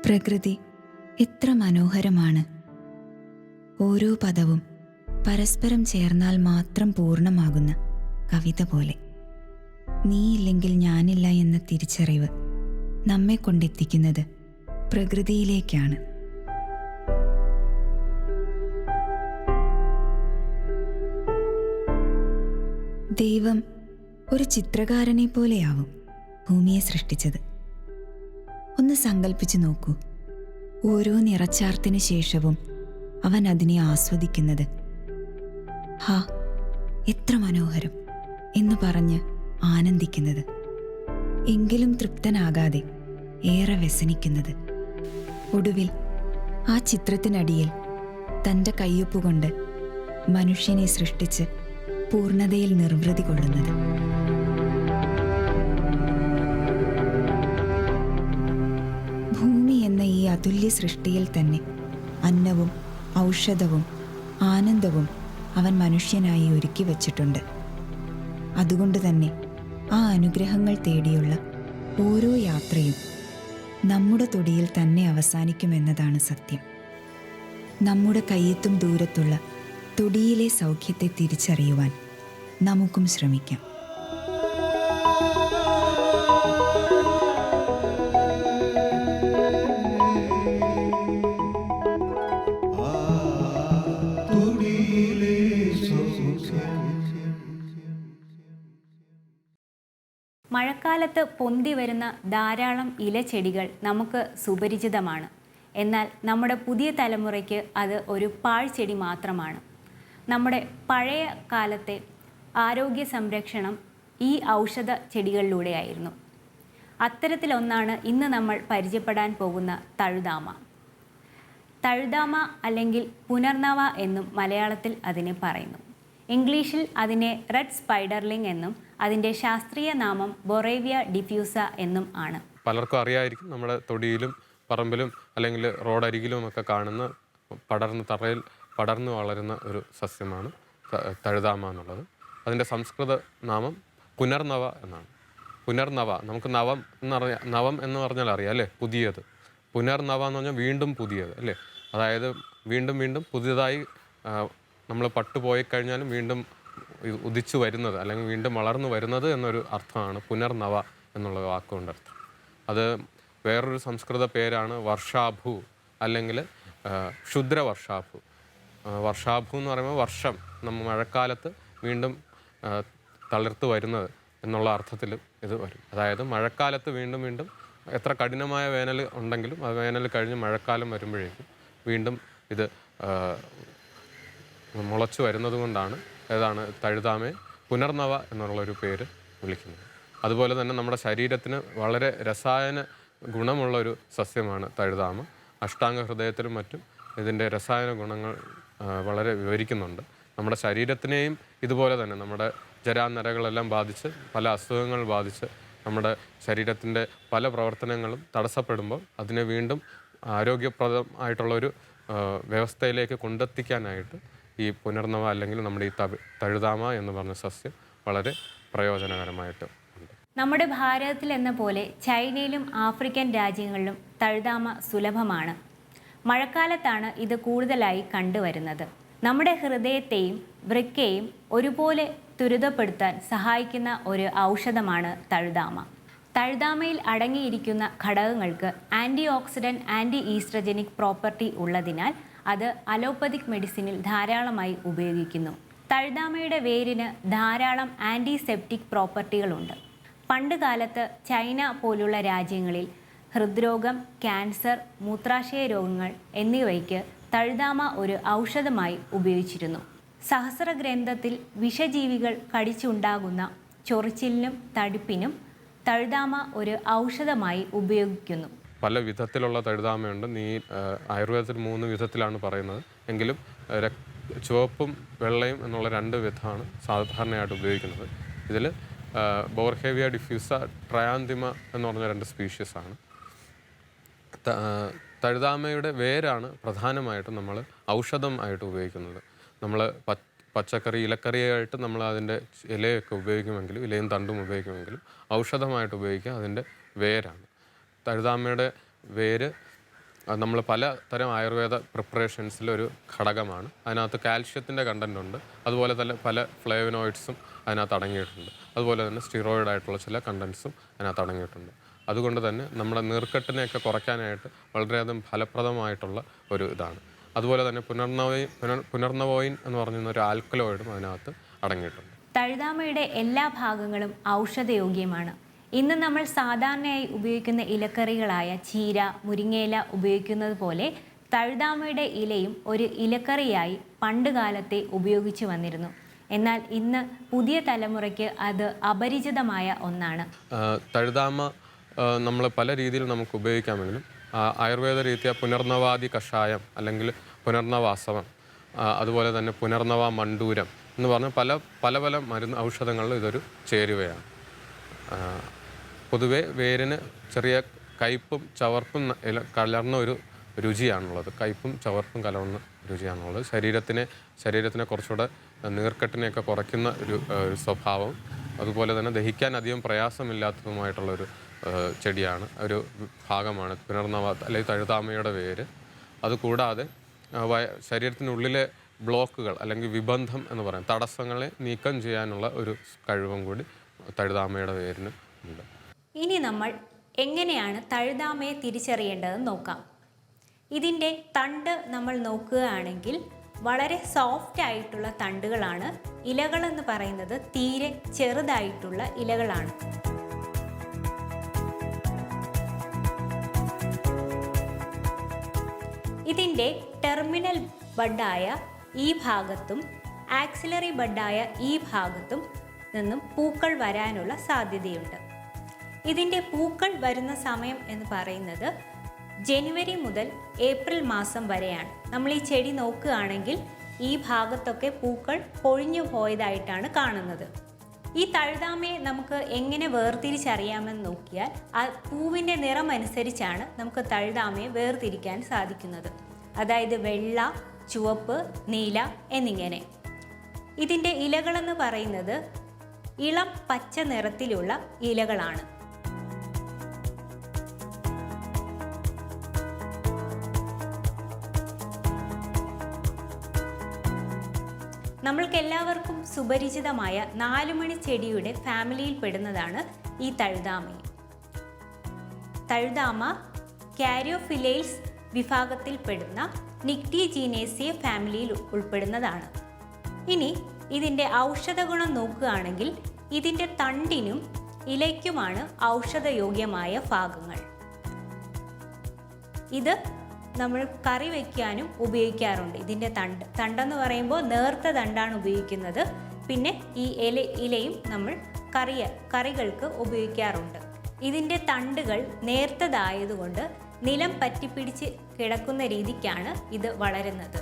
പ്രകൃതി എത്ര മനോഹരമാണ്. ഓരോ പദവും പരസ്പരം ചേർന്നാൽ മാത്രം പൂർണ്ണമാകുന്ന കവിത പോലെ. നീയില്ലെങ്കിൽ ഞാനില്ല എന്ന തിരിച്ചറിവ് നമ്മെ കൊണ്ടെത്തിക്കുന്നത് പ്രകൃതിയിലേക്കാണ്. ദൈവം ഒരു ചിത്രകാരനെ പോലെയാവും ഭൂമിയെ സൃഷ്ടിച്ചത്. ഒന്ന് സങ്കല്പിച്ചു നോക്കൂ, ഓരോ നിറച്ചാർത്തിന് ശേഷവും അവൻ അതിനെ ആസ്വദിക്കുന്നത്. ഹാ, എത്ര മനോഹരം എന്ന് പറഞ്ഞ് ആനന്ദിക്കുന്നത്. എങ്കിലും തൃപ്തനാകാതെ ഏറെ വ്യസനിക്കുന്നത്. ഒടുവിൽ ആ ചിത്രത്തിനടിയിൽ തൻ്റെ കയ്യൊപ്പുകൊണ്ട് മനുഷ്യനെ സൃഷ്ടിച്ച് പൂർണ്ണതയിൽ നിർവൃതി കൊള്ളുന്നത്. ഭൂമി എന്ന ഈ അതുല്യ സൃഷ്ടിയിൽ തന്നെ അന്നവും ഔഷധവും ആനന്ദവും അവൻ മനുഷ്യനായി ഒരുക്കി വച്ചിട്ടുണ്ട്. അതുകൊണ്ട് തന്നെ ആ അനുഗ്രഹങ്ങൾ തേടിയുള്ള ഓരോ യാത്രയും നമ്മുടെ തൊടിയിൽ തന്നെ അവസാനിക്കുമെന്നതാണ് സത്യം. നമ്മുടെ കയ്യെത്തും ദൂരത്തുള്ള തൊടിയിലെ സൗഖ്യത്തെ തിരിച്ചറിയുവാൻ നമുക്കും ശ്രമിക്കാം. മഴക്കാലത്ത് പൊന്തി വരുന്ന ധാരാളം ഇലച്ചെടികൾ നമുക്ക് സുപരിചിതമാണ്. എന്നാൽ നമ്മുടെ പുതിയ തലമുറയ്ക്ക് അത് ഒരു പാഴ്ചെടി മാത്രമാണ്. നമ്മുടെ പഴയ കാലത്തെ ആരോഗ്യ സംരക്ഷണം ഈ ഔഷധ ചെടികളിലൂടെയായിരുന്നു. അത്തരത്തിലൊന്നാണ് ഇന്ന് നമ്മൾ പരിചയപ്പെടാൻ പോകുന്ന തഴുതാമ. തഴുതാമ അല്ലെങ്കിൽ പുനർനവ എന്നും മലയാളത്തിൽ അതിനെ പറയുന്നു. ഇംഗ്ലീഷിൽ അതിനെ റെഡ് സ്പൈഡർലിംഗ് എന്നും അതിൻ്റെ ശാസ്ത്രീയ നാമം ബൊറേവിയ ഡിഫ്യൂസ എന്നും ആണ്. പലർക്കും അറിയായിരിക്കും, നമ്മുടെ തൊടിയിലും പറമ്പിലും അല്ലെങ്കിൽ റോഡരികിലും ഒക്കെ കാണുന്ന തറയിൽ പടർന്നു വളരുന്ന ഒരു സസ്യമാണ് തഴുതാമ എന്നുള്ളത്. അതിൻ്റെ സംസ്കൃത നാമം പുനർനവ എന്നാണ്. പുനർനവ, നമുക്ക് നവം എന്ന് പറഞ്ഞാൽ അറിയാം അല്ലേ, പുതിയത്. പുനർനവ എന്ന് പറഞ്ഞാൽ വീണ്ടും പുതിയത് അല്ലേ. അതായത് വീണ്ടും വീണ്ടും പുതിയതായി നമ്മൾ പട്ടുപോയി കഴിഞ്ഞാലും വീണ്ടും ഉദിച്ചു വരുന്നത് അല്ലെങ്കിൽ വീണ്ടും വളർന്നു വരുന്നത് എന്നൊരു അർത്ഥമാണ് പുനർനവ എന്നുള്ള വാക്കുകൊണ്ട് അർത്ഥം. അത് വേറൊരു സംസ്കൃത പേരാണ് വർഷാഭു അല്ലെങ്കിൽ ക്ഷുദ്രവർഷാഭു. വർഷാഭു എന്ന് പറയുമ്പോൾ വർഷം, നമ്മൾ മഴക്കാലത്ത് വീണ്ടും തളിർത്ത് വരുന്നത് എന്നുള്ള അർത്ഥത്തിൽ ഇത് വരും. അതായത് മഴക്കാലത്ത് വീണ്ടും വീണ്ടും എത്ര കഠിനമായ വേനൽ ഉണ്ടെങ്കിലും ആ വേനൽ കഴിഞ്ഞ് മഴക്കാലം വരുമ്പോഴേക്കും വീണ്ടും ഇത് മുളച്ചു വരുന്നത് കൊണ്ടാണ് തഴുതാമയെ പുനർനവ എന്നുള്ളൊരു പേര് വിളിക്കുന്നത്. അതുപോലെ തന്നെ നമ്മുടെ ശരീരത്തിന് വളരെ രസായന ഗുണമുള്ള ഒരു സസ്യമാണ് തഴുതാമ. അഷ്ടാംഗ ഹൃദയത്തിലും മറ്റും ഇതിൻ്റെ രസായന ഗുണങ്ങൾ വളരെ വിവരിക്കുന്നുണ്ട്. നമ്മുടെ ശരീരത്തിനെയും ഇതുപോലെ തന്നെ നമ്മുടെ ജരാനരകളെല്ലാം ബാധിച്ച് പല അസുഖങ്ങൾ ബാധിച്ച് നമ്മുടെ ശരീരത്തിൻ്റെ പല പ്രവർത്തനങ്ങളും തടസ്സപ്പെടുമ്പോൾ അതിനെ വീണ്ടും ആരോഗ്യപ്രദമായിട്ടുള്ളൊരു വ്യവസ്ഥയിലേക്ക് കൊണ്ടെത്തിക്കാനായിട്ട് ഈ പുനർനവ അല്ലെങ്കിൽ നമ്മുടെ ഈ തഴുതാമ എന്ന് പറഞ്ഞ സസ്യം വളരെ പ്രയോജനകരമായിട്ട് ഉണ്ട്. നമ്മുടെ ഭാരതത്തിൽ എന്ന പോലെ ചൈനയിലും ആഫ്രിക്കൻ രാജ്യങ്ങളിലും തഴുതാമ സുലഭമാണ്. മഴക്കാലത്താണ് ഇത് കൂടുതലായി കണ്ടുവരുന്നത്. നമ്മുടെ ഹൃദയത്തെയും വൃക്കയെയും ഒരുപോലെ ത്വരിതപ്പെടുത്താൻ സഹായിക്കുന്ന ഒരു ഔഷധമാണ് തഴുതാമ. തഴുതാമയിൽ അടങ്ങിയിരിക്കുന്ന ഘടകങ്ങൾക്ക് antioxidant, anti estrogenic property ഉള്ളതിനാൽ അത് അലോപ്പതിക് മെഡിസിനിൽ ധാരാളമായി ഉപയോഗിക്കുന്നു. തഴുതാമയുടെ വേരിന് ധാരാളം ആൻറ്റിസെപ്റ്റിക് പ്രോപ്പർട്ടികളുണ്ട്. പണ്ട് കാലത്ത് ചൈന പോലുള്ള രാജ്യങ്ങളിൽ ഹൃദ്രോഗം, ക്യാൻസർ, മൂത്രാശയ രോഗങ്ങൾ എന്നിവയ്ക്ക് തഴുതാമ ഒരു ഔഷധമായി ഉപയോഗിച്ചിരുന്നു. സഹസ്രഗ്രന്ഥത്തിൽ വിഷജീവികൾ കടിച്ചുണ്ടാകുന്ന ചൊറിച്ചിലിനും തടിപ്പിനും തഴുതാമ ഒരു ഔഷധമായി ഉപയോഗിക്കുന്നു. പല വിധത്തിലുള്ള തഴുതാമയുണ്ട്. ആയുർവേദത്തിൽ 3 വിധത്തിലാണ് പറയുന്നത്. എങ്കിലും ചുവപ്പും വെള്ളയും എന്നുള്ള 2 വിധമാണ് സാധാരണയായിട്ട് ഉപയോഗിക്കുന്നത്. ഇതിൽ ബോർഹേവിയ ഡിഫ്യൂസ, ട്രയാന്തിമ എന്ന് പറഞ്ഞ 2 സ്പീഷീസാണ്. തഴുതാമയുടെ വേരാണ് പ്രധാനമായിട്ടും നമ്മൾ ഔഷധമായിട്ട് ഉപയോഗിക്കുന്നത്. നമ്മൾ പച്ചക്കറി, ഇലക്കറിയായിട്ട് നമ്മൾ അതിൻ്റെ ഇലയൊക്കെ ഉപയോഗിക്കുമെങ്കിലും ഇലയും തണ്ടും ഉപയോഗിക്കുമെങ്കിലും ഔഷധമായിട്ട് ഉപയോഗിക്കുക അതിൻ്റെ വേരാണ്. തഴുതാമയുടെ വേര് നമ്മൾ പലതരം ആയുർവേദ പ്രിപ്പറേഷൻസിലൊരു ഘടകമാണ്. അതിനകത്ത് കാൽഷ്യത്തിൻ്റെ കണ്ടൻ്റ് ഉണ്ട്, അതുപോലെ തന്നെ പല ഫ്ലേവനോയിഡ്സും അതിനകത്ത് അടങ്ങിയിട്ടുണ്ട്, അതുപോലെ തന്നെ സ്റ്റിറോയിഡ് ആയിട്ടുള്ള ചില കണ്ടൻസും അതിനകത്ത് അടങ്ങിയിട്ടുണ്ട്. അതുകൊണ്ട് തന്നെ നമ്മുടെ നീർക്കെട്ടിനെയൊക്കെ കുറയ്ക്കാനായിട്ട് വളരെയധികം ഫലപ്രദമായിട്ടുള്ള ഒരു ഇതാണ്. അതുപോലെ തന്നെ പുനർനവോയിൻ എന്ന് പറയുന്ന ഒരു ആൽക്കലോയിഡും അതിനകത്ത് അടങ്ങിയിട്ടുണ്ട്. തഴുതാമയുടെ എല്ലാ ഭാഗങ്ങളും ഔഷധയോഗ്യമാണ്. ഇന്ന് നമ്മൾ സാധാരണയായി ഉപയോഗിക്കുന്ന ഇലക്കറികളായ ചീര, മുരിങ്ങയില ഉപയോഗിക്കുന്നത് പോലെ തഴുതാമയുടെ ഇലയും ഒരു ഇലക്കറിയായി പണ്ട് കാലത്തെ ഉപയോഗിച്ചു വന്നിരുന്നു. എന്നാൽ ഇന്ന് പുതിയ തലമുറയ്ക്ക് അത് അപരിചിതമായ ഒന്നാണ്. തഴുതാമ നമ്മൾ പല രീതിയിൽ നമുക്ക് ഉപയോഗിക്കാമെങ്കിലും ആയുർവേദ രീതിയ പുനർനവാദി കഷായം അല്ലെങ്കിൽ പുനർനവാസവം, അതുപോലെ തന്നെ പുനർനവ മണ്ടൂരം എന്ന് പറഞ്ഞ പല മരുന്ന് ഔഷധങ്ങളിൽ ഇതൊരു ചേരുവയാണ്. പൊതുവെ വേരിന് ചെറിയ കയ്പും ചവർപ്പും കലർന്ന ഒരു രുചിയാണുള്ളത്. കയ്പും ചവർപ്പും കലർന്ന രുചിയാണുള്ളത്. ശരീരത്തിനെ കുറച്ചുകൂടെ നീർക്കെട്ടിനെയൊക്കെ കുറയ്ക്കുന്ന ഒരു സ്വഭാവം, അതുപോലെ തന്നെ ദഹിക്കാൻ അധികം പ്രയാസമില്ലാത്തതുമായിട്ടുള്ളൊരു ചെടിയാണ്, ഒരു ഭാഗമാണ് പുനർനവ അല്ലെങ്കിൽ തഴുതാമയുടെ വേര്. അതുകൂടാതെ ശരീരത്തിനുള്ളിലെ ബ്ലോക്കുകൾ അല്ലെങ്കിൽ വിബന്ധം എന്ന് പറയും, തടസ്സങ്ങളെ നീക്കം ചെയ്യാനുള്ള ഒരു കഴിവും കൂടി തഴുതാമയുടെ വേരിന് ഉണ്ട്. ഇനി നമ്മൾ എങ്ങനെയാണ് തഴുതാമയെ തിരിച്ചറിയേണ്ടതെന്ന് നോക്കാം. ഇതിൻ്റെ തണ്ട് നമ്മൾ നോക്കുകയാണെങ്കിൽ വളരെ സോഫ്റ്റ് ആയിട്ടുള്ള തണ്ടുകളാണ്. ഇലകളെന്ന് പറയുന്നത് തീരെ ചെറുതായിട്ടുള്ള ഇലകളാണ്. ഇതിൻ്റെ ടെർമിനൽ ബഡായ ഈ ഭാഗത്തും ആക്സിലറി ബഡായ ഈ ഭാഗത്തും നിന്നും പൂക്കൾ വരാനുള്ള സാധ്യതയുണ്ട്. ഇതിൻ്റെ പൂക്കൾ വരുന്ന സമയം എന്ന് പറയുന്നത് ജനുവരി മുതൽ ഏപ്രിൽ മാസം വരെയാണ്. നമ്മൾ ഈ ചെടി നോക്കുകയാണെങ്കിൽ ഈ ഭാഗത്തൊക്കെ പൂക്കൾ പൊഴിഞ്ഞു പോയതായിട്ടാണ് കാണുന്നത്. ഈ തഴുതാമയെ നമുക്ക് എങ്ങനെ വേർതിരിച്ചറിയാമെന്ന് നോക്കിയാൽ ആ പൂവിൻ്റെ നിറം അനുസരിച്ചാണ് നമുക്ക് തഴുതാമയെ വേർതിരിക്കാൻ സാധിക്കുന്നത്. അതായത് വെള്ള, ചുവപ്പ്, നീല എന്നിങ്ങനെ. ഇതിൻ്റെ ഇലകളെന്ന് പറയുന്നത് ഇളം പച്ച നിറത്തിലുള്ള ഇലകളാണ്. നമ്മൾക്കെല്ലാവർക്കും സുപരിചിതമായ 4 മണി ചെടിയുടെ ഫാമിലിയിൽ പെടുന്നതാണ് ഈ തഴുതാമയും. തഴുതാമ കാരിയോഫിലേൽസ് വിഭാഗത്തിൽപ്പെടുന്ന നിക്റ്റിജീനേസിയ ഫാമിലിയിൽ ഉൾപ്പെടുന്നതാണ്. ഇനി ഇതിൻ്റെ ഔഷധ ഗുണം നോക്കുകയാണെങ്കിൽ ഇതിൻ്റെ തണ്ടിനും ഇലയ്ക്കുമാണ് ഔഷധയോഗ്യമായ ഭാഗങ്ങൾ. ഇത് നമ്മൾ കറി വയ്ക്കാനും ഉപയോഗിക്കാറുണ്ട്. ഇതിൻ്റെ തണ്ടെന്ന് പറയുമ്പോൾ നേർത്ത തണ്ടാണ് ഉപയോഗിക്കുന്നത്. പിന്നെ ഈ ഇലയും നമ്മൾ കറികൾക്ക് ഉപയോഗിക്കാറുണ്ട്. ഇതിൻ്റെ തണ്ടുകൾ നേർത്തതായതുകൊണ്ട് നിലം പറ്റിപ്പിടിച്ച് കിടക്കുന്ന രീതിക്കാണ് ഇത് വളരുന്നത്.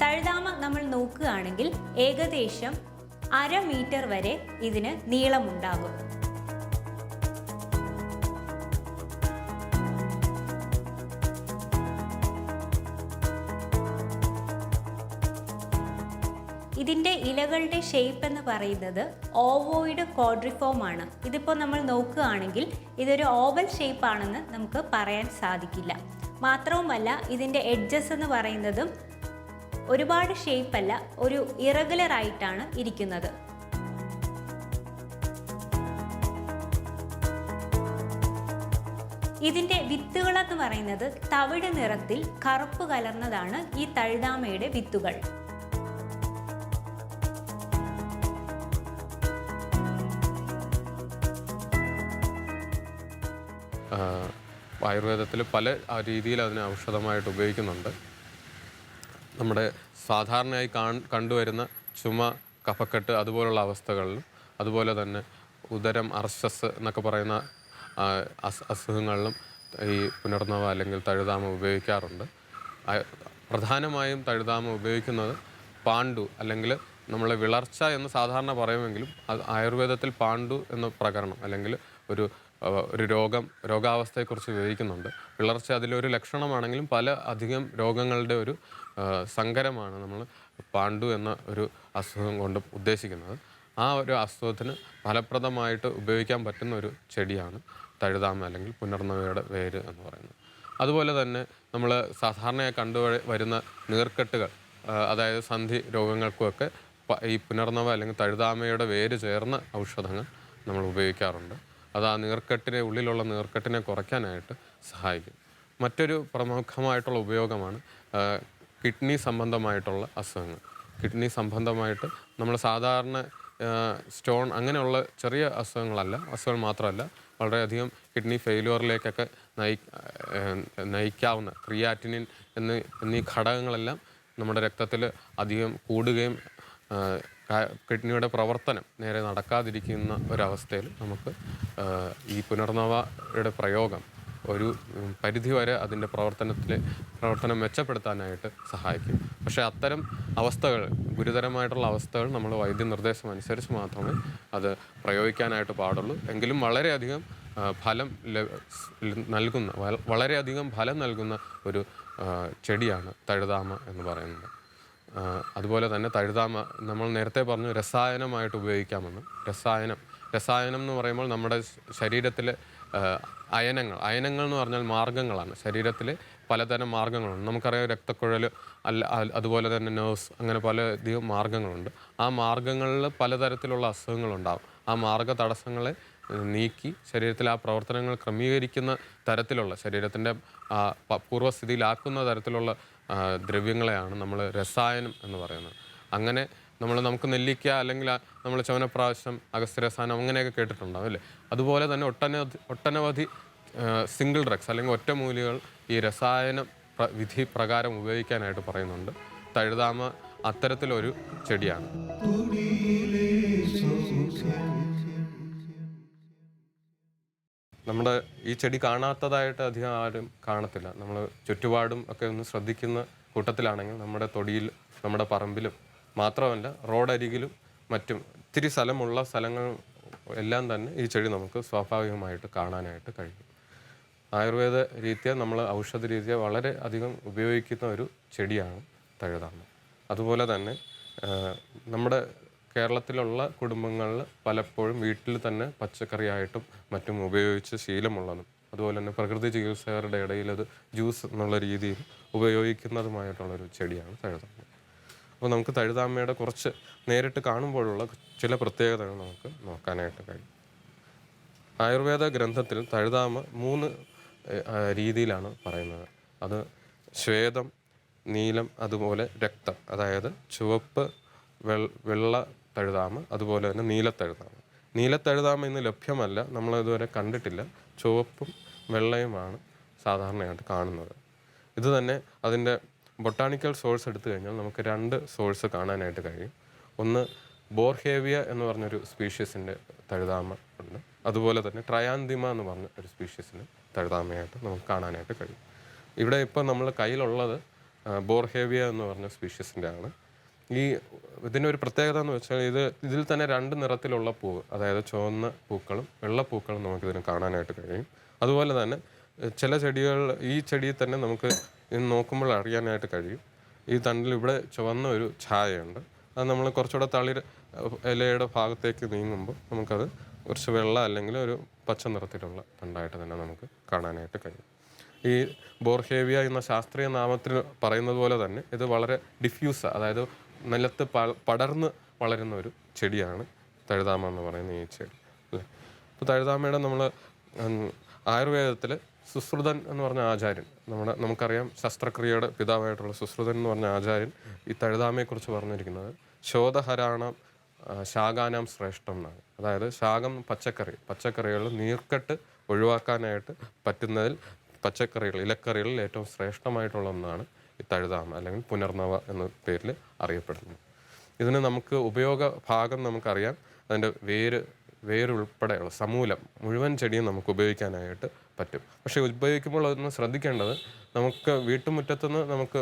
തഴുതാമ നമ്മൾ നോക്കുകയാണെങ്കിൽ ഏകദേശം 1/2 മീറ്റർ വരെ ഇതിന് നീളമുണ്ടാകും. ഇതിൻ്റെ ഇലകളുടെ ഷേപ്പ് എന്ന് പറയുന്നത് ഓവോയിഡ് ക്വാഡ്രിഫോം ആണ്. ഇതിപ്പോൾ നമ്മൾ നോക്കുകയാണെങ്കിൽ ഇതൊരു ഓവൽ ഷേപ്പ് ആണെന്ന് നമുക്ക് പറയാൻ സാധിക്കില്ല. മാത്രവുമല്ല ഇതിൻ്റെ എഡ്ജസ് എന്ന് പറയുന്നതും ഒരുപാട് ഷേപ്പല്ല, ഒരു ഇറഗുലർ ആയിട്ടാണ് ഇരിക്കുന്നത്. ഇതിൻ്റെ വിത്തുകളെന്ന് പറയുന്നത് തവിട് നിറത്തിൽ കറുപ്പ് കലർന്നതാണ് ഈ തഴുതാമയുടെ വിത്തുകൾ. ആയുർവേദത്തിൽ പല രീതിയിൽ അതിനെ ഔഷധമായിട്ട് ഉപയോഗിക്കുന്നുണ്ട്. നമ്മുടെ സാധാരണയായി കണ്ടുവരുന്ന ചുമ, കഫക്കെട്ട് അതുപോലുള്ള അവസ്ഥകളിലും, അതുപോലെ തന്നെ ഉദരം, അർശസ് എന്നൊക്കെ പറയുന്ന അസുഖങ്ങളിലും ഈ പുനർനവ അല്ലെങ്കിൽ തഴുതാമ ഉപയോഗിക്കാറുണ്ട്. പ്രധാനമായും തഴുതാമ ഉപയോഗിക്കുന്നത് പാണ്ഡു അല്ലെങ്കിൽ നമ്മൾ വിളർച്ച എന്ന് സാധാരണ പറയുമെങ്കിലും ആയുർവേദത്തിൽ പാണ്ഡു എന്ന പ്രകരണം അല്ലെങ്കിൽ ഒരു രോഗാവസ്ഥയെക്കുറിച്ച് വിവരിക്കുന്നുണ്ട്. വിളർച്ച അതിലൊരു ലക്ഷണമാണെങ്കിലും പല അധികം രോഗങ്ങളുടെ ഒരു സങ്കരമാണ് നമ്മൾ പാണ്ഡു എന്ന ഒരു അസുഖം കൊണ്ട് ഉദ്ദേശിക്കുന്നത്. ആ ഒരു അസുഖത്തിന് ഫലപ്രദമായിട്ട് ഉപയോഗിക്കാൻ പറ്റുന്ന ഒരു ചെടിയാണ് തഴുതാമ അല്ലെങ്കിൽ പുനർനവയുടെ വേര് എന്ന് പറയുന്നത്. അതുപോലെ തന്നെ നമ്മൾ സാധാരണയായി വരുന്ന നീർക്കെട്ടുകൾ, അതായത് സന്ധി രോഗങ്ങൾക്കുമൊക്കെ ഈ പുനർനവ അല്ലെങ്കിൽ തഴുതാമയുടെ വേര് ചേർന്ന ഔഷധങ്ങൾ നമ്മൾ ഉപയോഗിക്കാറുണ്ട്. അത് ആ നീർക്കെട്ടിനെ, ഉള്ളിലുള്ള നീർക്കെട്ടിനെ കുറയ്ക്കാനായിട്ട് സഹായിക്കും. മറ്റൊരു പ്രമുഖമായിട്ടുള്ള ഉപയോഗമാണ് കിഡ്നി സംബന്ധമായിട്ടുള്ള അസുഖങ്ങൾ. കിഡ്നി സംബന്ധമായിട്ട് നമ്മൾ സാധാരണ സ്റ്റോൺ അങ്ങനെയുള്ള ചെറിയ അസുഖങ്ങൾ മാത്രമല്ല, വളരെയധികം കിഡ്നി ഫെയിലുവറിലേക്കൊക്കെ നയിക്കാവുന്ന ക്രിയാറ്റിനിൻ എന്നീ ഘടകങ്ങളെല്ലാം നമ്മുടെ രക്തത്തിൽ അധികം കൂടുകയും കിഡ്നിയുടെ പ്രവർത്തനം നേരെ നടക്കാതിരിക്കുന്ന ഒരവസ്ഥയിൽ നമുക്ക് ഈ പുനർനവയുടെ പ്രയോഗം ഒരു പരിധിവരെ അതിൻ്റെ പ്രവർത്തനം മെച്ചപ്പെടുത്താനായിട്ട് സഹായിക്കും. പക്ഷേ അത്തരം അവസ്ഥകൾ, ഗുരുതരമായിട്ടുള്ള അവസ്ഥകൾ നമ്മൾ വൈദ്യനിർദ്ദേശം അനുസരിച്ച് മാത്രമേ അത് പ്രയോഗിക്കാനായിട്ട് പാടുള്ളൂ. എങ്കിലും വളരെയധികം വളരെയധികം ഫലം നൽകുന്ന ഒരു ചെടിയാണ് തഴുതാമ എന്ന് പറയുന്നത്. അതുപോലെ തന്നെ തഴുതാമ നമ്മൾ നേരത്തെ പറഞ്ഞു രസായനമായിട്ട് ഉപയോഗിക്കാമെന്ന്. രസായനം എന്ന് പറയുമ്പോൾ നമ്മുടെ ശരീരത്തിലെ അയനങ്ങൾ എന്ന് പറഞ്ഞാൽ മാർഗ്ഗങ്ങളാണ്. ശരീരത്തിലെ പലതരം മാർഗ്ഗങ്ങളുണ്ട്. നമുക്കറിയാം രക്തക്കുഴൽ, അതുപോലെ തന്നെ നെർവ്സ്, അങ്ങനെ പലധികം മാർഗ്ഗങ്ങളുണ്ട്. ആ മാർഗ്ഗങ്ങളിൽ പലതരത്തിലുള്ള അസുഖങ്ങളുണ്ടാകും. ആ മാർഗ്ഗ തടസ്സങ്ങളെ നീക്കി ശരീരത്തിലെ ആ പ്രവർത്തനങ്ങൾ ക്രമീകരിക്കുന്ന തരത്തിലുള്ള, ശരീരത്തിൻ്റെ പൂർവ്വസ്ഥിതിയിലാക്കുന്ന തരത്തിലുള്ള ദ്രവ്യങ്ങളെയാണ് നമ്മൾ രസായനം എന്ന് പറയുന്നത്. അങ്ങനെ നമുക്ക് നെല്ലിക്ക അല്ലെങ്കിൽ നമ്മൾ ചവനപ്രാശം, അഗസ്ത്യരസായനം അങ്ങനെയൊക്കെ കേട്ടിട്ടുണ്ടാവും അല്ലേ? അതുപോലെ തന്നെ ഒട്ടനവധി സിംഗിൾ ഡ്രഗ്സ് അല്ലെങ്കിൽ ഒറ്റമൂലികൾ ഈ രസായന വിധി പ്രകാരം ഉപയോഗിക്കാനായിട്ട് പറയുന്നുണ്ട്. തഴുതാമ അത്തരത്തിലൊരു ചെടിയാണ്. നമ്മുടെ ഈ ചെടി കാണാത്തതായിട്ട് അധികം ആരും കാണത്തില്ല. നമ്മൾ ചുറ്റുപാടും ഒക്കെ ഒന്ന് ശ്രദ്ധിക്കുന്ന കൂട്ടത്തിലാണെങ്കിൽ നമ്മുടെ തൊടിയിൽ, നമ്മുടെ പറമ്പിലും മാത്രമല്ല റോഡരികിലും മറ്റും ഇത്തിരി സ്ഥലമുള്ള സ്ഥലങ്ങൾ എല്ലാം തന്നെ ഈ ചെടി നമുക്ക് സ്വാഭാവികമായിട്ട് കാണാനായിട്ട് കഴിയും. ആയുർവേദ രീതിയ, നമ്മൾ ഔഷധ രീതിയ വളരെ അധികം ഉപയോഗിക്കുന്ന ഒരു ചെടിയാണ് തഴുതാമ. അതുപോലെ തന്നെ നമ്മുടെ കേരളത്തിലുള്ള കുടുംബങ്ങളിൽ പലപ്പോഴും വീട്ടിൽ തന്നെ പച്ചക്കറിയായിട്ടും മറ്റും ഉപയോഗിച്ച് ശീലമുള്ളതും, അതുപോലെ തന്നെ പ്രകൃതി ചികിത്സകരുടെ ഇടയിൽ അത് ജ്യൂസ് എന്നുള്ള രീതിയിൽ ഉപയോഗിക്കുന്നതുമായിട്ടുള്ളൊരു ചെടിയാണ് തഴുതാമ. അപ്പോൾ നമുക്ക് തഴുതാമയുടെ കുറച്ച് നേരിട്ട് കാണുമ്പോഴുള്ള ചില പ്രത്യേകതകൾ നമുക്ക് നോക്കാനായിട്ട് കഴിയും. ആയുർവേദ ഗ്രന്ഥത്തിൽ തഴുതാമ 3 രീതിയിലാണ് പറയുന്നത്. അത് ശ്വേതം, നീലം, അതുപോലെ രക്തം. അതായത് ചുവപ്പ്, വെള്ള തഴുതാമ, അതുപോലെ തന്നെ നീലത്തഴുതാമ. നീലത്തഴുതാമ ഇന്ന് ലഭ്യമല്ല, നമ്മളിതുവരെ കണ്ടിട്ടില്ല. ചുവപ്പും വെള്ളയുമാണ് സാധാരണയായിട്ട് കാണുന്നത്. ഇത് തന്നെ അതിൻ്റെ ബൊട്ടാണിക്കൽ സോഴ്സ് എടുത്തു കഴിഞ്ഞാൽ നമുക്ക് 2 സോഴ്സ് കാണാനായിട്ട് കഴിയും. ഒന്ന് ബോർഹേവിയ എന്ന് പറഞ്ഞൊരു സ്പീഷ്യസിൻ്റെ തഴുതാമ ഉണ്ട്. അതുപോലെ തന്നെ ട്രയാന്തിമ എന്ന് പറഞ്ഞ ഒരു സ്പീഷ്യസിൻ്റെ തഴുതാമയായിട്ട് നമുക്ക് കാണാനായിട്ട് കഴിയും. ഇവിടെ ഇപ്പോൾ നമ്മൾ കയ്യിലുള്ളത് ബോർഹേവിയ എന്ന് പറഞ്ഞ സ്പീഷ്യസിൻ്റെ ആണ്. ഇതിനൊരു പ്രത്യേകത എന്ന് വെച്ചാൽ ഇതിൽ തന്നെ 2 നിറത്തിലുള്ള പൂവ്, അതായത് ചുവന്ന പൂക്കളും വെള്ളപ്പൂക്കളും നമുക്കിതിന് കാണാനായിട്ട് കഴിയും. അതുപോലെ തന്നെ ചില ചെടികൾ, ഈ ചെടിയിൽ തന്നെ നമുക്ക് ഇത് നോക്കുമ്പോൾ അറിയാനായിട്ട് കഴിയും. ഈ തണ്ടിൽ ഇവിടെ ചുവന്ന ഒരു ഛായയുണ്ട്. അത് നമ്മൾ കുറച്ചുകൂടെ തളിർ ഇലയുടെ ഭാഗത്തേക്ക് നീങ്ങുമ്പോൾ നമുക്കത് കുറച്ച് വെള്ള അല്ലെങ്കിൽ ഒരു പച്ച നിറത്തിലുള്ള തണ്ടായിട്ട് തന്നെ നമുക്ക് കാണാനായിട്ട് കഴിയും. ഈ ബോർഹേവിയ എന്ന ശാസ്ത്രീയ നാമത്തിൽ പറയുന്നത് പോലെ തന്നെ ഇത് വളരെ ഡിഫ്യൂസ്, അതായത് നിലത്ത് പടർന്ന് വളരുന്ന ഒരു ചെടിയാണ് തഴുതാമ എന്ന് പറയുന്ന ഈ ചെടി അല്ലേ. അപ്പോൾ തഴുതാമയുടെ നമ്മൾ ആയുർവേദത്തിൽ സുശ്രുതൻ എന്ന് പറഞ്ഞ ആചാര്യൻ, നമുക്കറിയാം ശസ്ത്രക്രിയയുടെ പിതാവായിട്ടുള്ള സുശ്രുതൻ എന്ന് പറഞ്ഞ ആചാര്യൻ ഈ തഴുതാമയെക്കുറിച്ച് പറഞ്ഞിരിക്കുന്നത് ശോധഹരാണ ശാഖാനാം ശ്രേഷ്ഠം എന്നാണ്. അതായത് ശാഖം പച്ചക്കറികൾ നീർക്കെട്ട് ഒഴിവാക്കാനായിട്ട് പറ്റുന്നതിൽ ഇലക്കറികളിൽ ഏറ്റവും ശ്രേഷ്ഠമായിട്ടുള്ള ഒന്നാണ് ഈ തഴുതാമ അല്ലെങ്കിൽ പുനർനവ എന്ന പേരിൽ അറിയപ്പെടുന്നത്. ഇതിന് നമുക്ക് ഉപയോഗ ഭാഗം നമുക്കറിയാം. അതിൻ്റെ വേരുൾപ്പെടെയുള്ള സമൂലം മുഴുവൻ ചെടിയും നമുക്ക് ഉപയോഗിക്കാനായിട്ട് പറ്റും. പക്ഷേ ഉപയോഗിക്കുമ്പോൾ അതൊന്ന് ശ്രദ്ധിക്കേണ്ടത്, നമുക്ക് വീട്ടുമുറ്റത്തുനിന്ന് നമുക്ക്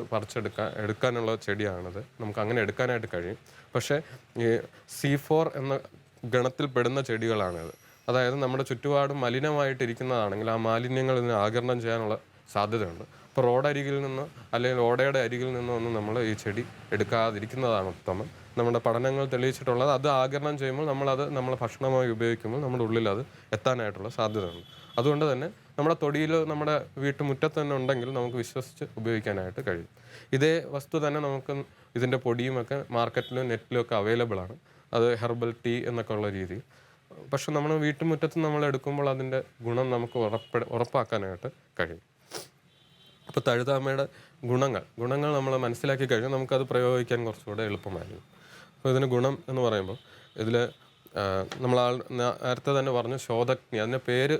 എടുക്കാനുള്ള ചെടിയാണിത്. നമുക്ക് അങ്ങനെ എടുക്കാനായിട്ട് കഴിയും. പക്ഷേ ഈ C4 എന്ന ഗണത്തിൽ പെടുന്ന ചെടികളാണിത്. അതായത് നമ്മുടെ ചുറ്റുപാടും മലിനമായിട്ടിരിക്കുന്നതാണെങ്കിൽ ആ മാലിന്യങ്ങൾ ഇതിനെ ആഗിരണം ചെയ്യാനുള്ള സാധ്യതയുണ്ട്. ഇപ്പോൾ റോഡരികിൽ നിന്നോ അല്ലെങ്കിൽ ഓടയുടെ അരികിൽ നിന്നോ ഒന്നും നമ്മൾ ഈ ചെടി എടുക്കാതിരിക്കുന്നതാണ് ഉത്തമം. നമ്മുടെ പഠനങ്ങൾ തെളിയിച്ചിട്ടുള്ളത് അത് ആഗിരണം ചെയ്യുമ്പോൾ നമ്മൾ ഭക്ഷണമായി ഉപയോഗിക്കുമ്പോൾ നമ്മുടെ ഉള്ളിൽ അത് എത്താനായിട്ടുള്ള സാധ്യതയുണ്ട്. അതുകൊണ്ട് തന്നെ നമ്മുടെ തൊടിയിൽ നമ്മുടെ വീട്ടുമുറ്റത്ത് തന്നെ ഉണ്ടെങ്കിൽ നമുക്ക് വിശ്വസിച്ച് ഉപയോഗിക്കാനായിട്ട് കഴിയും. ഇതേ വസ്തു തന്നെ നമുക്ക് ഇതിൻ്റെ പൊടിയുമൊക്കെ മാർക്കറ്റിലും നെറ്റിലും ഒക്കെ അവൈലബിൾ ആണ്. അത് ഹെർബൽ ടീ എന്നൊക്കെ ഉള്ള രീതിയിൽ. പക്ഷെ നമ്മൾ വീട്ടുമുറ്റത്ത് നമ്മൾ എടുക്കുമ്പോൾ അതിൻ്റെ ഗുണം നമുക്ക് ഉറപ്പാക്കാനായിട്ട് കഴിയും. അപ്പോൾ തഴുതാമയുടെ ഗുണങ്ങൾ നമ്മൾ മനസ്സിലാക്കി കഴിഞ്ഞാൽ നമുക്കത് പ്രയോഗിക്കാൻ കുറച്ചുകൂടെ എളുപ്പമായിരുന്നു. അപ്പോൾ ഇതിന് ഗുണം എന്ന് പറയുമ്പോൾ ഇതിൽ നമ്മൾ നേരത്തെ തന്നെ പറഞ്ഞു ശോധഗ്നി, അതിൻ്റെ പേര്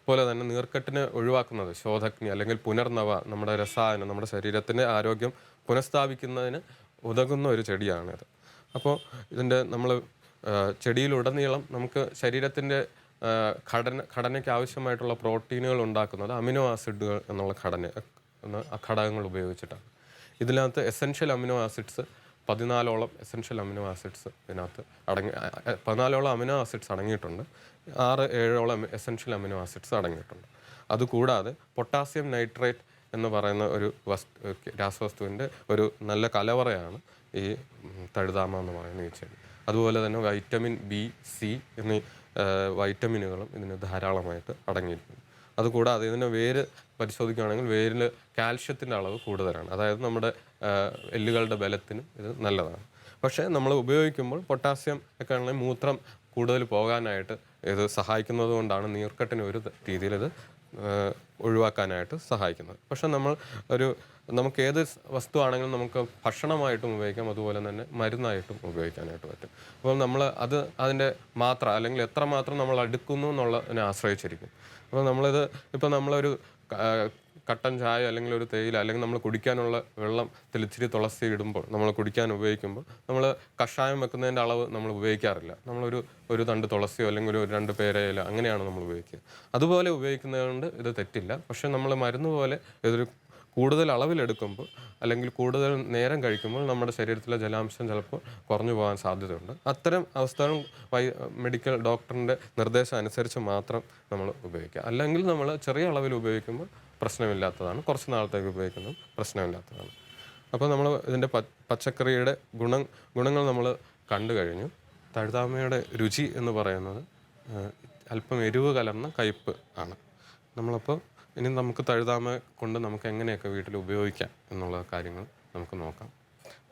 പോലെ തന്നെ നീർക്കെട്ടിനെ ഒഴിവാക്കുന്നത് ശോധഗ്നി അല്ലെങ്കിൽ പുനർനവ, നമ്മുടെ രസായനം, നമ്മുടെ ശരീരത്തിൻ്റെ ആരോഗ്യം പുനഃസ്ഥാപിക്കുന്നതിന് ഉതകുന്ന ഒരു ചെടിയാണിത്. അപ്പോൾ ഇതിൻ്റെ നമ്മൾ ചെടിയിലുടനീളം നമുക്ക് ശരീരത്തിൻ്റെ ഘടനയ്ക്ക് ആവശ്യമായിട്ടുള്ള പ്രോട്ടീനുകൾ ഉണ്ടാക്കുന്നത് അമിനോ ആസിഡുകൾ എന്നുള്ള ഘടകങ്ങൾ ഉപയോഗിച്ചിട്ടാണ്. ഇതിനകത്ത് എസെൻഷ്യൽ അമിനോ ആസിഡ്സ് 14ഓളം എസെൻഷ്യൽ അമിനോ ആസിഡ്സ് ഇതിനകത്ത് 14ഓളം അമിനോ ആസിഡ്സ് അടങ്ങിയിട്ടുണ്ട്. 6-7ഓളം എസെൻഷ്യൽ അമിനോ ആസിഡ്സ് അടങ്ങിയിട്ടുണ്ട്. അതുകൂടാതെ പൊട്ടാസ്യം നൈട്രേറ്റ് എന്ന് പറയുന്ന ഒരു രാസവസ്തുവിൻ്റെ ഒരു നല്ല കലവറയാണ് ഈ തഴുതാമ എന്ന് പറയുന്ന ഈ ചെടി. അതുപോലെ തന്നെ വൈറ്റമിൻ ബി, സി എന്നീ വൈറ്റമിനുകളും ഇതിന് ധാരാളമായിട്ട് അടങ്ങിയിരിക്കുന്നു. അതുകൂടാതെ ഇതിൻ്റെ വേര് പരിശോധിക്കുകയാണെങ്കിൽ വേരിൽ കാൽഷ്യത്തിൻ്റെ അളവ് കൂടുതലാണ്. അതായത് നമ്മുടെ എല്ലുകളുടെ ബലത്തിനും ഇത് നല്ലതാണ്. പക്ഷേ നമ്മൾ ഉപയോഗിക്കുമ്പോൾ പൊട്ടാസ്യം ഒക്കെ ആണെങ്കിൽ മൂത്രം കൂടുതൽ പോകാനായിട്ട് ഇത് സഹായിക്കുന്നത് കൊണ്ടാണ് നീർക്കെട്ടിന് ഒരു രീതിയിൽ ഇത് ഒഴിവാക്കാനായിട്ട് സഹായിക്കുന്നത്. പക്ഷെ നമുക്ക് ഏത് വസ്തു ആണെങ്കിലും നമുക്ക് ഭക്ഷണമായിട്ടും ഉപയോഗിക്കാം, അതുപോലെ തന്നെ മരുന്നായിട്ടും ഉപയോഗിക്കാനായിട്ട് പറ്റും. അപ്പോൾ നമ്മൾ അതിൻ്റെ മാത്ര അല്ലെങ്കിൽ എത്രമാത്രം നമ്മൾ അടുക്കുന്നു എന്നുള്ളതിനെ ആശ്രയിച്ചിരിക്കും. അപ്പോൾ നമ്മളൊരു കട്ടൻ ചായ അല്ലെങ്കിൽ ഒരു തേയില അല്ലെങ്കിൽ നമ്മൾ കുടിക്കാനുള്ള വെള്ളത്തിൽ ഇച്ചിരി തുളസി ഇടുമ്പോൾ നമ്മൾ കുടിക്കാൻ ഉപയോഗിക്കുമ്പോൾ നമ്മൾ കഷായം വെക്കുന്നതിൻ്റെ അളവ് നമ്മൾ ഉപയോഗിക്കാറില്ല. ഒരു തണ്ട് തുളസിയോ അല്ലെങ്കിൽ ഒരു 2 പേരയില അങ്ങനെയാണ് നമ്മൾ ഉപയോഗിക്കുക. അതുപോലെ ഉപയോഗിക്കുന്നത് കൊണ്ട് ഇത് തെറ്റില്ല. പക്ഷേ നമ്മൾ മരുന്ന് പോലെ ഇതൊരു കൂടുതൽ അളവിലെടുക്കുമ്പോൾ അല്ലെങ്കിൽ കൂടുതൽ നേരം കഴിക്കുമ്പോൾ നമ്മുടെ ശരീരത്തിലെ ജലാംശം ചിലപ്പോൾ കുറഞ്ഞു പോകാൻ സാധ്യതയുണ്ട്. അത്തരം അവസ്ഥകൾ മെഡിക്കൽ ഡോക്ടറിൻ്റെ നിർദ്ദേശം അനുസരിച്ച് മാത്രം നമ്മൾ ഉപയോഗിക്കുക. അല്ലെങ്കിൽ നമ്മൾ ചെറിയ അളവിൽ ഉപയോഗിക്കുമ്പോൾ പ്രശ്നമില്ലാത്തതാണ്, കുറച്ച് നാളത്തേക്ക് ഉപയോഗിക്കുന്നത് പ്രശ്നമില്ലാത്തതാണ്. അപ്പോൾ നമ്മൾ ഇതിൻ്റെ പച്ചക്കറിയുടെ ഗുണങ്ങൾ നമ്മൾ കണ്ടു കഴിഞ്ഞു. തഴുതാമയുടെ രുചി എന്ന് പറയുന്നത് അല്പം എരിവ് കലർന്ന കയ്പ്പ് ആണ്. നമ്മളപ്പോൾ ഇനി നമുക്ക് തഴുതാമ കൊണ്ട് നമുക്ക് എങ്ങനെയൊക്കെ വീട്ടിൽ ഉപയോഗിക്കാം എന്നുള്ള കാര്യങ്ങൾ നമുക്ക് നോക്കാം.